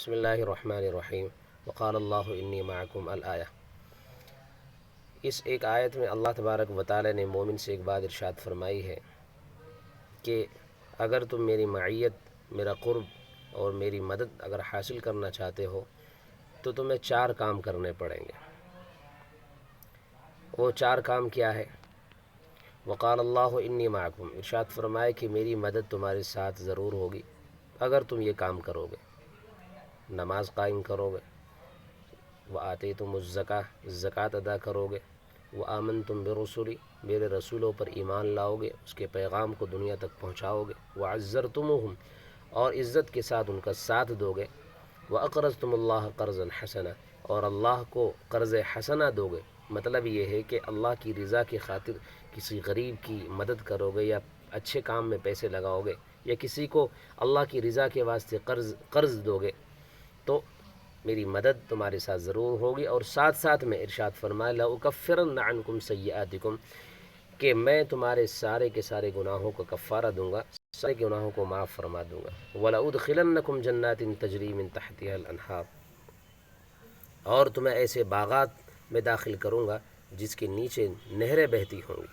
بسم اللہ الرحمن الرحیم وقال اللہ انی معکم الآیہ۔ اس ایک آیت میں اللہ تبارک و تعالی نے مومن سے ایک بات ارشاد فرمائی ہے کہ اگر تم میری معیت، میرا قرب اور میری مدد اگر حاصل کرنا چاہتے ہو تو تمہیں 4 کام کرنے پڑیں گے۔ وہ 4 کام کیا ہے؟ وقال اللہ انی معکم، ارشاد فرمائے کہ میری مدد تمہارے ساتھ ضرور ہوگی اگر تم یہ کام کرو گے، نماز قائم کرو گے، وآتیتم الزکاۃ، زکوٰۃ ادا کرو گے، وآمنتم برسلی، میرے رسولوں پر ایمان لاؤ گے، اس کے پیغام کو دنیا تک پہنچاؤ گے، وعزرتموہم، اور عزت کے ساتھ ان کا ساتھ دو گے، واقرضتم اللہ قرضا حسنا، اور اللہ کو قرض حسنہ دو گے۔ مطلب یہ ہے کہ اللہ کی رضا کی خاطر کسی غریب کی مدد کرو گے، یا اچھے کام میں پیسے لگاؤ گے، یا کسی کو اللہ کی رضا کے واسطے قرض دو گے تو میری مدد تمہارے ساتھ ضرور ہوگی۔ اور ساتھ ساتھ میں ارشاد فرمایا لَأُكَفِّرَنَّ عَنْكُمْ سَيِّئَاتِكُمْ، کہ میں تمہارے سارے کے سارے گناہوں کا کفارہ دوں گا، سارے گناہوں کو معاف فرما دوں گا۔ وَلَأُدْخِلَنَّكُمْ جَنَّاتٍ تَجْرِي مِن تَحْتِهَا الْأَنْهَارُ، اور تمہیں ایسے باغات میں داخل کروں گا جس کے نیچے نہریں بہتی ہوں گی۔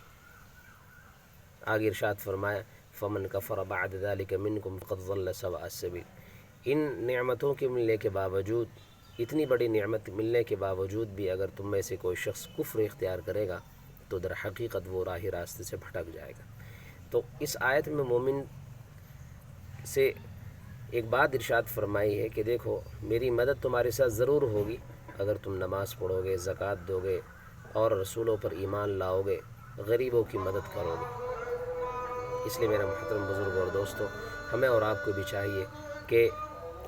آگے ارشاد فرمایا فَمَنْ كَفَرَ بَعْدَ ذَلِكَ مِنْكُمْ فَقَدْ ضَلَّ سَوَاءَ السَّبِيلِ۔ ان نعمتوں کے ملنے کے باوجود، اتنی بڑی نعمت ملنے کے باوجود بھی اگر تم میں سے کوئی شخص کفر اختیار کرے گا تو در حقیقت وہ راہ راستے سے بھٹک جائے گا۔ تو اس آیت میں مومن سے ایک بات ارشاد فرمائی ہے کہ دیکھو میری مدد تمہارے ساتھ ضرور ہوگی اگر تم نماز پڑھو گے، زکوٰۃ دو گے، اور رسولوں پر ایمان لاؤ گے، غریبوں کی مدد کرو گے۔ اس لیے میرا محترم بزرگ اور دوستو، ہمیں اور آپ کو بھی چاہیے کہ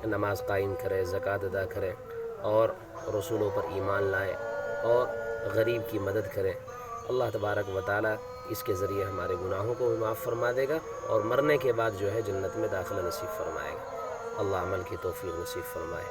نماز قائم کرے، زکوٰۃ ادا کرے، اور رسولوں پر ایمان لائے، اور غریب کی مدد کرے۔ اللہ تبارک و تعالی اس کے ذریعے ہمارے گناہوں کو بھی معاف فرما دے گا، اور مرنے کے بعد جو ہے جنت میں داخلہ نصیب فرمائے گا۔ اللہ عمل کی توفیق نصیب فرمائے۔